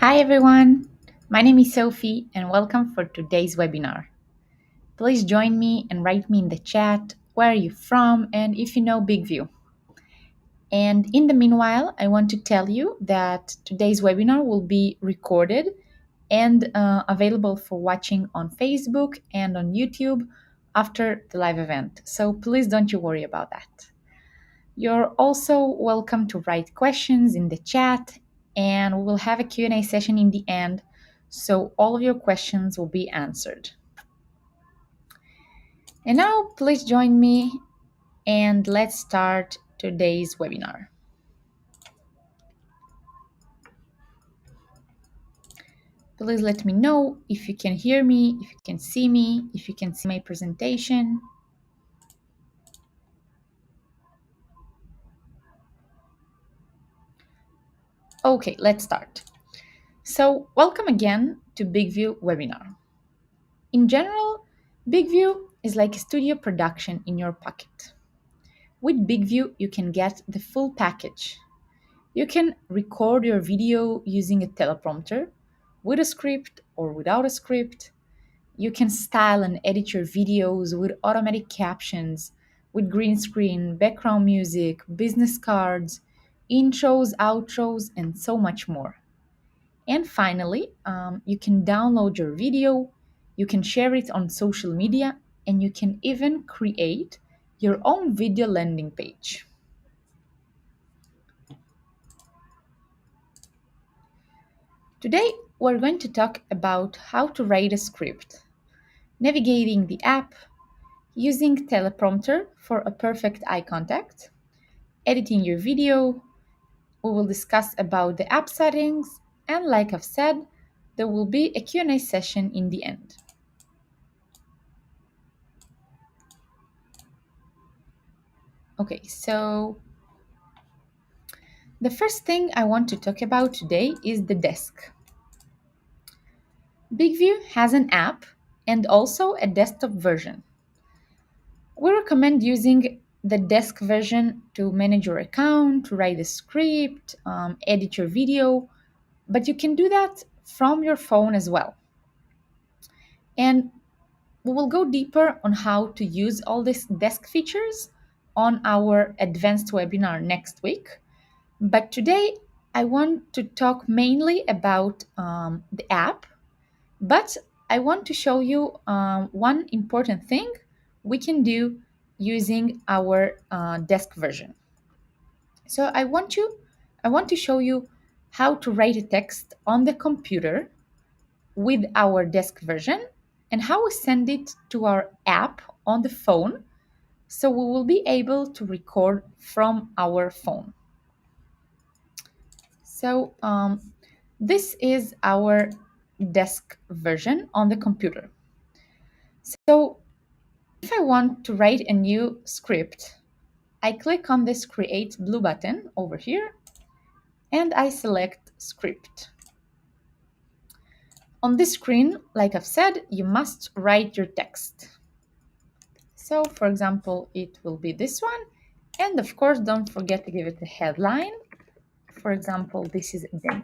Hi everyone, my name is Sophie and welcome for today's webinar. Please join me and write me in the chat where are you from and if you know BIGVU. And in the meanwhile, I want to tell you that today's webinar will be recorded and available for watching on Facebook and on YouTube after the live event. So please don't you worry about that. You're also welcome to write questions in the chat and we will have a Q&A session in the end, so all of your questions will be answered. And now please join me and let's start today's webinar. Please let me know if you can hear me, if you can see me, if you can see my presentation. Okay, let's start. So welcome again to BIGVU webinar. In general, BIGVU is like a studio production in your pocket. With BIGVU, you can get the full package. You can record your video using a teleprompter, with a script or without a script. You can style and edit your videos with automatic captions, with green screen, background music, business cards, intros, outros, and so much more. And finally, you can download your video, you can share it on social media, and you can even create your own video landing page. Today, we're going to talk about how to write a script, navigating the app, using Teleprompter for a perfect eye contact, editing your video. We will discuss about the app settings, and like I've said, there will be a Q&A session in the end. Okay, so the first thing I want to talk about today is the desk. BIGVU has an app and also a desktop version. We recommend using the desk version to manage your account, to write a script, edit your video, but you can do that from your phone as well. And we will go deeper on how to use all these desk features on our advanced webinar next week. But today, I want to talk mainly about the app, but I want to show you one important thing we can do using our desk version. So I want to show you how to write a text on the computer with our desk version and how we send it to our app on the phone, so we will be able to record from our phone. So this is our desk version on the computer. So if I want to write a new script, I click on this Create blue button over here and I select Script. On this screen, like I've said, you must write your text. So for example, it will be this one. And of course, don't forget to give it a headline. For example, this is a demo.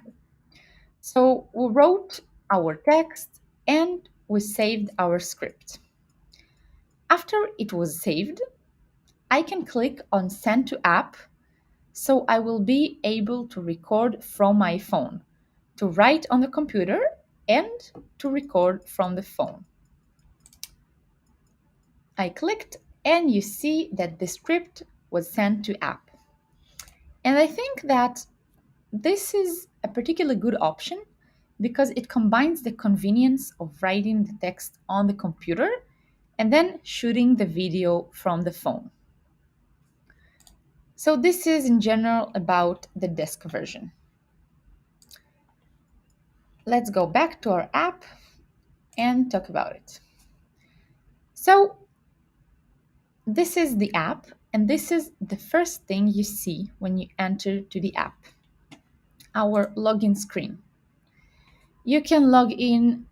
So we wrote our text and we saved our script. After it was saved, I can click on Send to App, so I will be able to record from my phone, to write on the computer and to record from the phone. I clicked and you see that the script was sent to app. And I think that this is a particularly good option because it combines the convenience of writing the text on the computer and then shooting the video from the phone. So this is in general about the desk version. Let's go back to our app and talk about it. So this is the app, and this is the first thing you see when you enter to the app, our login screen. You can log in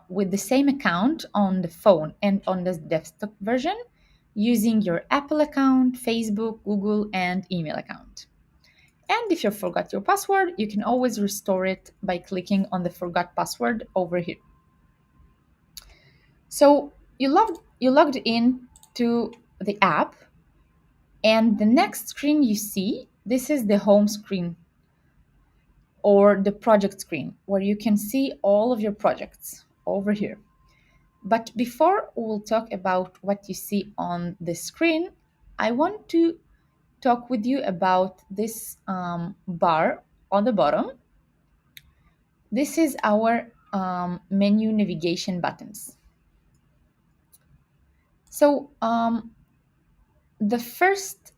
with the same account on the phone and on the desktop version using your Apple account, Facebook, Google, and email account. And if you forgot your password, you can always restore it by clicking on the forgot password over here. So you logged in to the app, and the next screen you see, this is the home screen or the project screen where you can see all of your projects over here. But before we'll talk about what you see on the screen, I want to talk with you about this bar on the bottom. This is our menu navigation buttons. So the first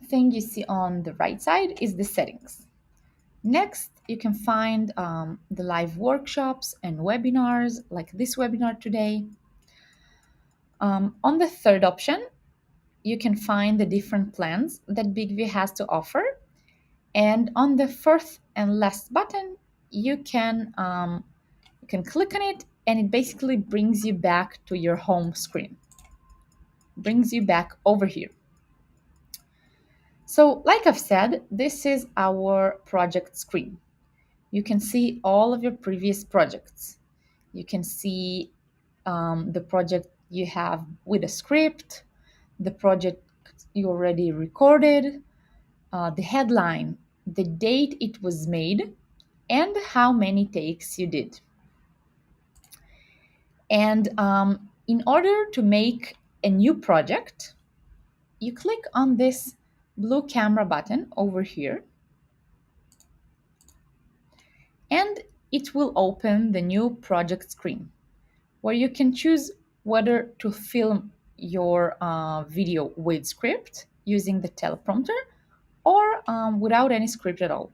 thing you see on the right side is the settings. Next, you can find the live workshops and webinars, like this webinar today. On the third option, you can find the different plans that BIGVU has to offer. And on the fourth and last button, you can click on it, and it basically brings you back to your home screen, brings you back over here. So like I've said, this is our project screen. You can see all of your previous projects. You can see the project you have with a script, the project you already recorded, the headline, the date it was made, and how many takes you did. And in order to make a new project, you click on this blue camera button over here, and it will open the new project screen where you can choose whether to film your video with script using the teleprompter or without any script at all.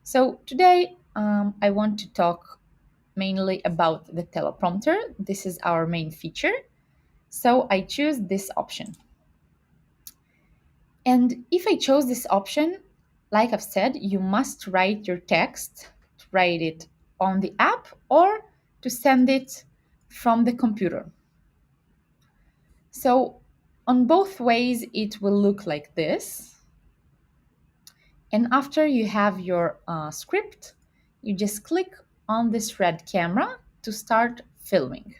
So today I want to talk mainly about the teleprompter. This is our main feature. So I choose this option. And if I chose this option, like I've said, you must write your text, to write it on the app or to send it from the computer. So on both ways, it will look like this. And after you have your script, you just click on this red camera to start filming.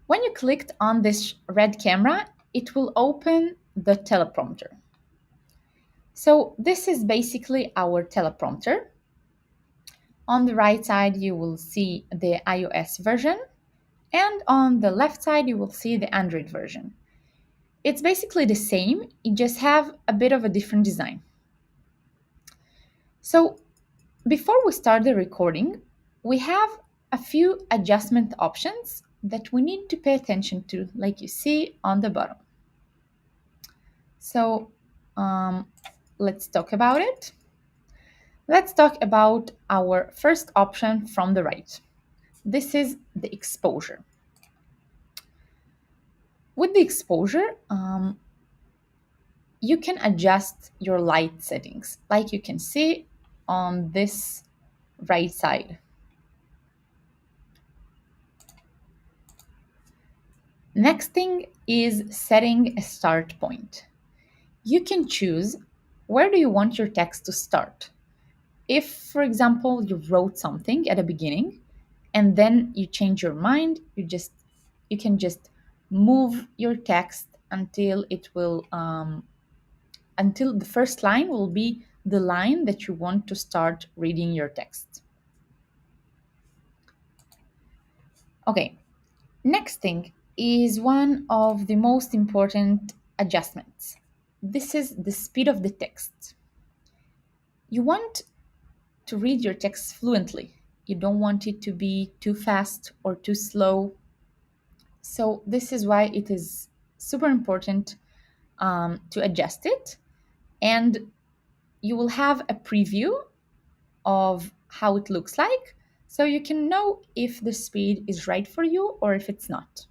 When you clicked on this red camera, it will open the teleprompter. So this is basically our teleprompter. On the right side, you will see the iOS version, and on the left side, you will see the Android version. It's basically the same, it just have a bit of a different design. So before we start the recording, we have a few adjustment options that we need to pay attention to, like you see on the bottom. So let's talk about it. Let's talk about our first option from the right. This is the exposure. With the exposure, you can adjust your light settings, like you can see on this right side. Next thing is setting a start point. You can choose where do you want your text to start. If, for example, you wrote something at the beginning and then you change your mind, you can just move your text until until the first line will be the line that you want to start reading your text. Okay, next thing is one of the most important adjustments. This is the speed of the text. You want to read your text fluently. You don't want it to be too fast or too slow. So this is why it is super important to adjust it. And you will have a preview of how it looks like, so you can know if the speed is right for you or if it's not.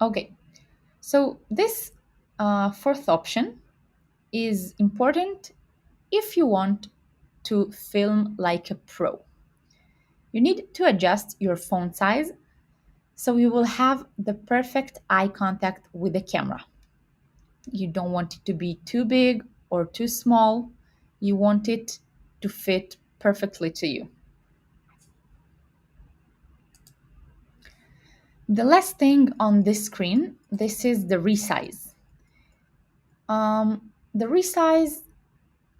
Okay, so this fourth option is important if you want to film like a pro. You need to adjust your font size So you will have the perfect eye contact with the camera. You don't want it to be too big or too small. You want it to fit perfectly to you. The last thing on this screen, this is the resize. The resize,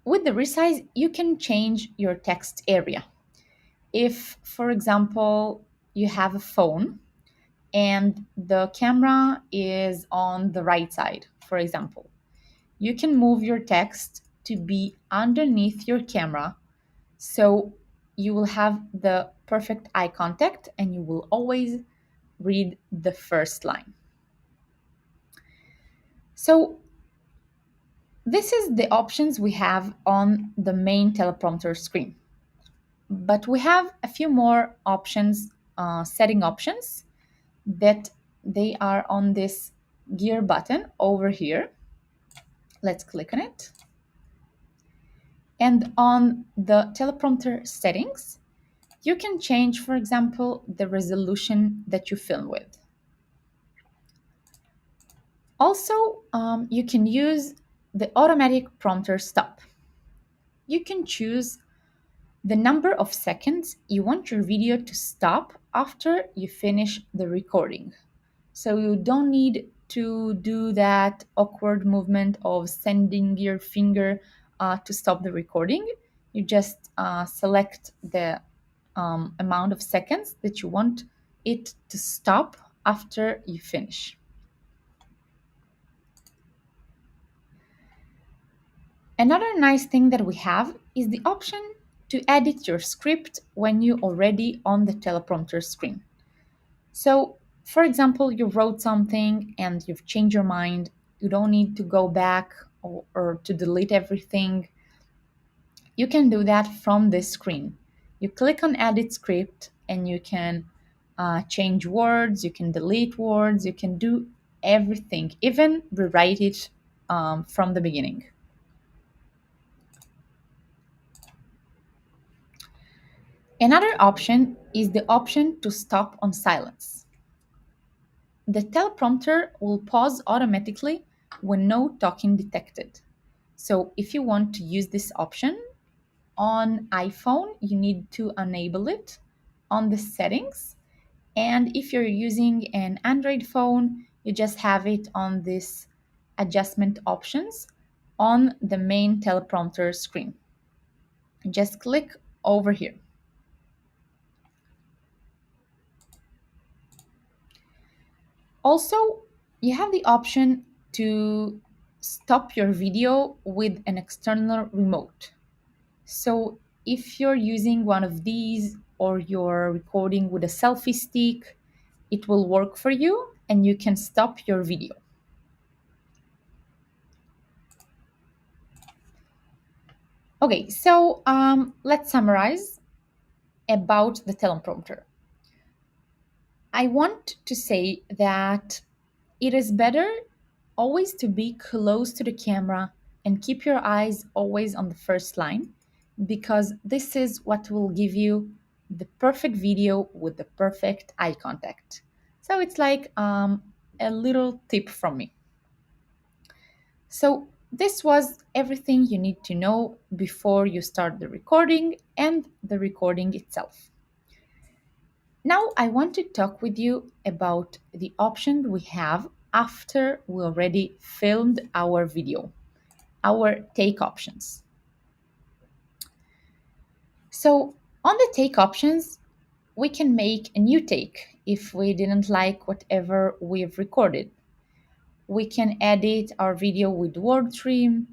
with the resize, you can change your text area. If, for example, you have a phone and the camera is on the right side, for example, you can move your text to be underneath your camera, so you will have the perfect eye contact and you will always read the first line. So this is the options we have on the main teleprompter screen. But we have a few more options, setting options, that they are on this gear button over here. Let's click on it. And on the teleprompter settings, you can change, for example, the resolution that you film with. Also, you can use the automatic prompter stop. You can choose the number of seconds you want your video to stop after you finish the recording. So you don't need to do that awkward movement of sending your finger to stop the recording. You just select the amount of seconds that you want it to stop after you finish. Another nice thing that we have is the option to edit your script when you're already on the teleprompter screen. So, for example, you wrote something and you've changed your mind. You don't need to go back or to delete everything. You can do that from this screen. You click on Edit Script and you can change words, you can delete words, you can do everything, even rewrite it from the beginning. Another option is the option to stop on silence. The teleprompter will pause automatically when no talking detected. So if you want to use this option on iPhone, you need to enable it on the settings. And if you're using an Android phone, you just have it on this adjustment options on the main teleprompter screen. Just click over here. Also, you have the option to stop your video with an external remote. So if you're using one of these or you're recording with a selfie stick, it will work for you and you can stop your video. Okay, so let's summarize about the teleprompter. I want to say that it is better always to be close to the camera and keep your eyes always on the first line, because this is what will give you the perfect video with the perfect eye contact. So it's like a little tip from me. So this was everything you need to know before you start the recording and the recording itself. Now I want to talk with you about the option we have after we already filmed our video, our take options. So on the take options, we can make a new take if we didn't like whatever we've recorded. We can edit our video with word trim.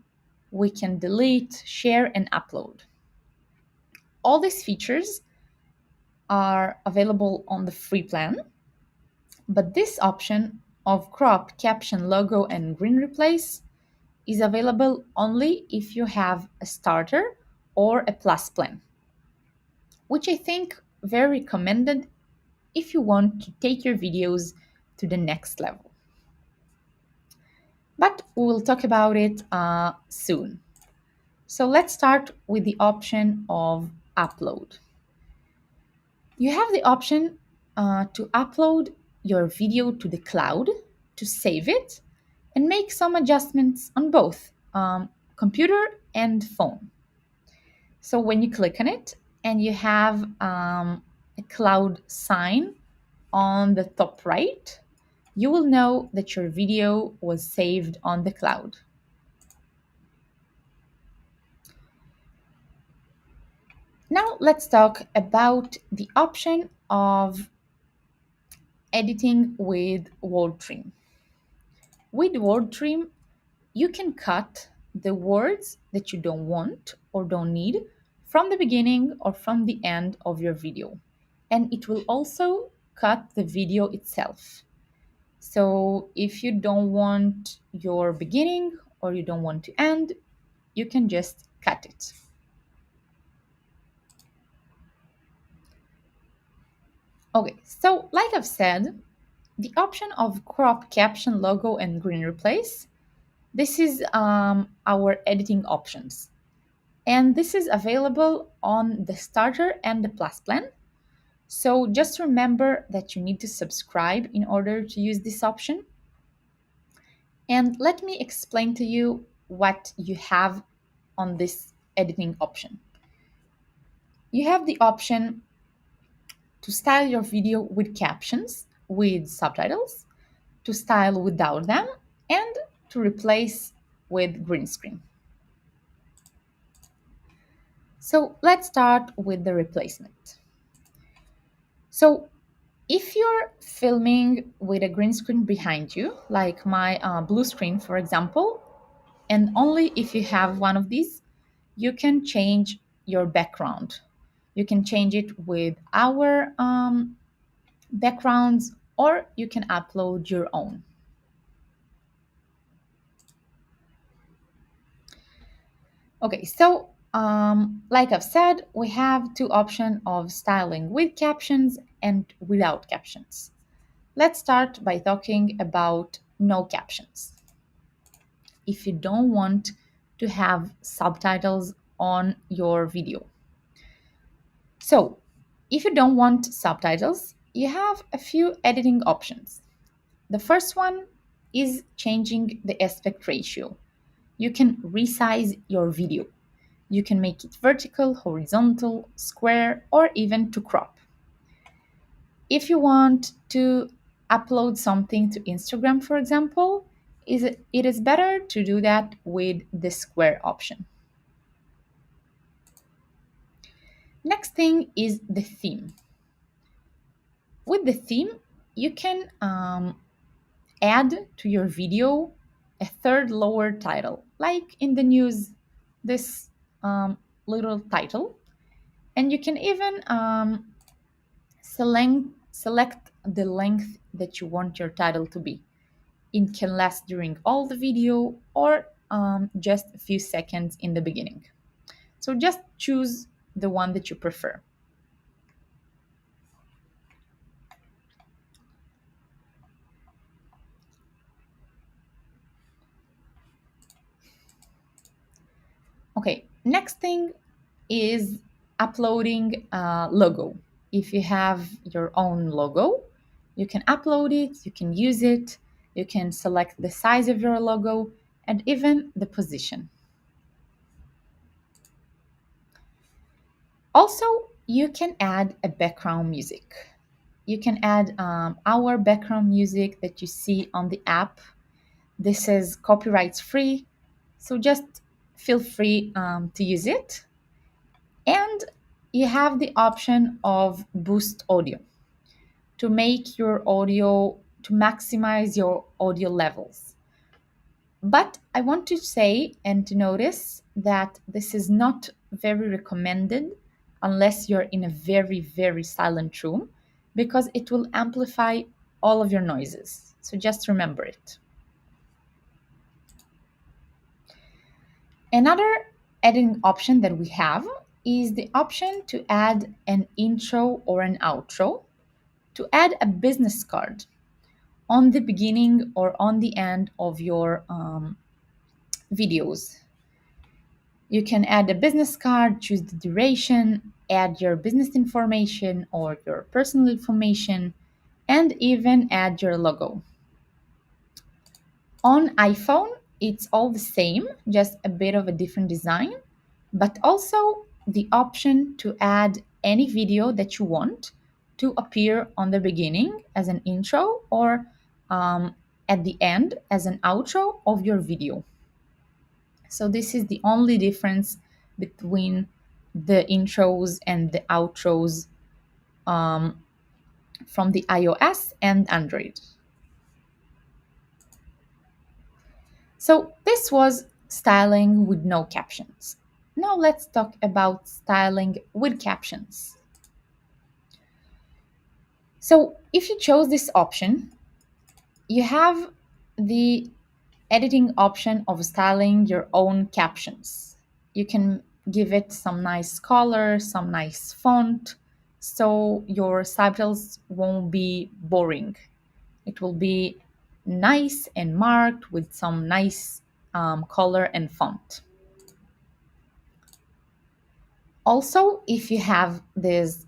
We can delete, share, and upload. All these features are available on the free plan, but this option of crop, caption, logo, and green replace is available only if you have a starter or a plus plan, which I think very recommended if you want to take your videos to the next level. But we will talk about it soon. So let's start with the option of upload. You have the option to upload your video to the cloud to save it and make some adjustments on both computer and phone. So when you click on it and you have a cloud sign on the top right, you will know that your video was saved on the cloud. Now let's talk about the option of editing with word trim. With word trim, you can cut the words that you don't want or don't need from the beginning or from the end of your video. And it will also cut the video itself. So if you don't want your beginning or you don't want to end, you can just cut it. Okay, so like I've said, the option of crop caption logo and green replace, this is our editing options. And this is available on the starter and the plus plan. So just remember that you need to subscribe in order to use this option. And let me explain to you what you have on this editing option. You have the option to style your video with captions, with subtitles, to style without them, and to replace with green screen. So let's start with the replacement. So if you're filming with a green screen behind you, like my blue screen, for example, and only if you have one of these, you can change your background. You can change it with our backgrounds, or you can upload your own. Okay, so like I've said, we have two options of styling with captions and without captions. Let's start by talking about no captions. If you don't want to have subtitles on your video. So, if you don't want subtitles, you have a few editing options. The first one is changing the aspect ratio. You can resize your video. You can make it vertical, horizontal, square, or even to crop. If you want to upload something to Instagram, for example, it is better to do that with the square option. Next thing is the theme. With the theme, you can add to your video a third lower title, like in the news, this little title. And you can even select the length that you want your title to be. It can last during all the video or just a few seconds in the beginning. So just choose the one that you prefer. Okay, next thing is uploading a logo. If you have your own logo, you can upload it, you can use it, you can select the size of your logo and even the position. Also, you can add a background music. You can add our background music that you see on the app. This is copyright free, so just feel free to use it. And you have the option of boost audio to make your audio, to maximize your audio levels. But I want to say and to notice that this is not very recommended unless you're in a very, very silent room because it will amplify all of your noises. So just remember it. Another editing option that we have is the option to add an intro or an outro, to add a business card on the beginning or on the end of your videos. You can add a business card, choose the duration, add your business information or your personal information, and even add your logo. On iPhone, it's all the same, just a bit of a different design, but also the option to add any video that you want to appear on the beginning as an intro or at the end as an outro of your video. So, this is the only difference between the intros and the outros um, from the iOS and Android. So this was styling with no captions. Now let's talk about styling with captions. So if you chose this option, you have the editing option of styling your own captions. You can give it some nice color, some nice font, so your subtitles won't be boring. It will be nice and marked with some nice color and font. Also, if you have these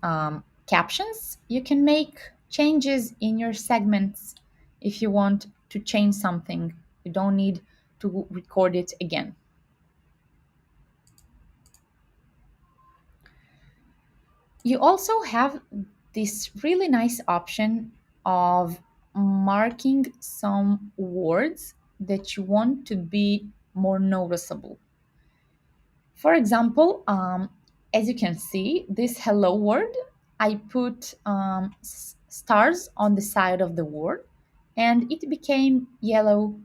captions, you can make changes in your segments if you want to change something. You don't need to record it again. You also have this really nice option of marking some words that you want to be more noticeable. For example, as you can see, this hello word, I put stars on the side of the word and it became yellow.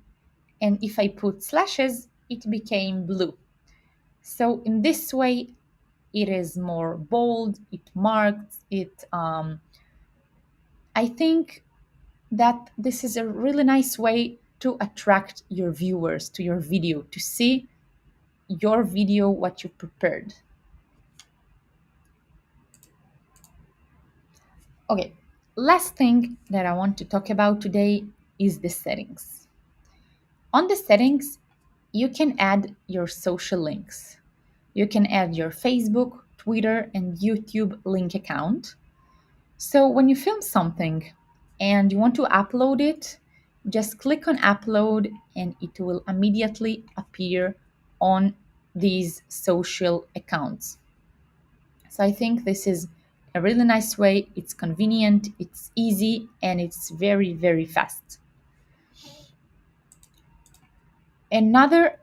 And if I put slashes, it became blue. So in this way, it is more bold, it marks, I think that this is a really nice way to attract your viewers to your video, to see your video, what you prepared. Okay, last thing that I want to talk about today is the settings. On the settings, you can add your social links. You can add your Facebook, Twitter, and YouTube link account. So when you film something and you want to upload it, just click on upload and it will immediately appear on these social accounts. So I think this is a really nice way. It's convenient, it's easy, and it's very, very fast. Another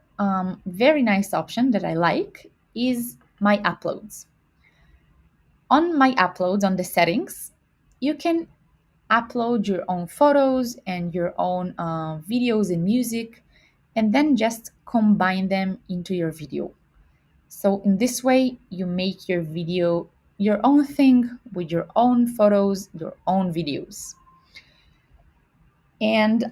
very nice option that I like is my uploads. On my uploads, on the settings, you can upload your own photos and your own videos and music, and then just combine them into your video. So in this way, you make your video your own thing with your own photos, your own videos. And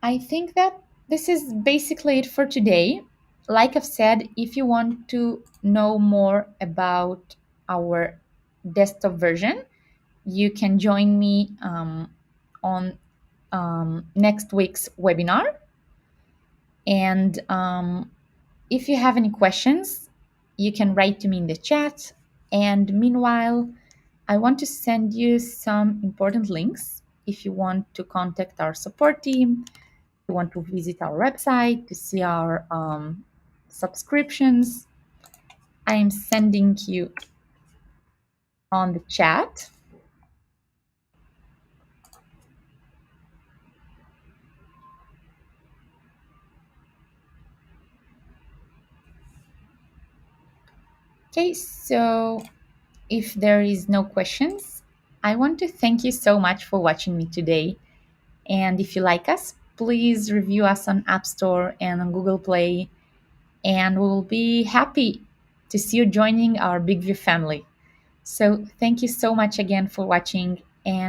I think that this is basically it for today. Like I've said, if you want to know more about our desktop version, you can join me on next week's webinar. And if you have any questions, you can write to me in the chat. And meanwhile, I want to send you some important links if you want to contact our support team, if you want to visit our website to see our subscriptions. I am sending you on the chat. Okay, so if there is no questions, I want to thank you so much for watching me today. And if you like us, please review us on App Store and on Google Play. And we'll be happy to see you joining our BIGVU family. So thank you so much again for watching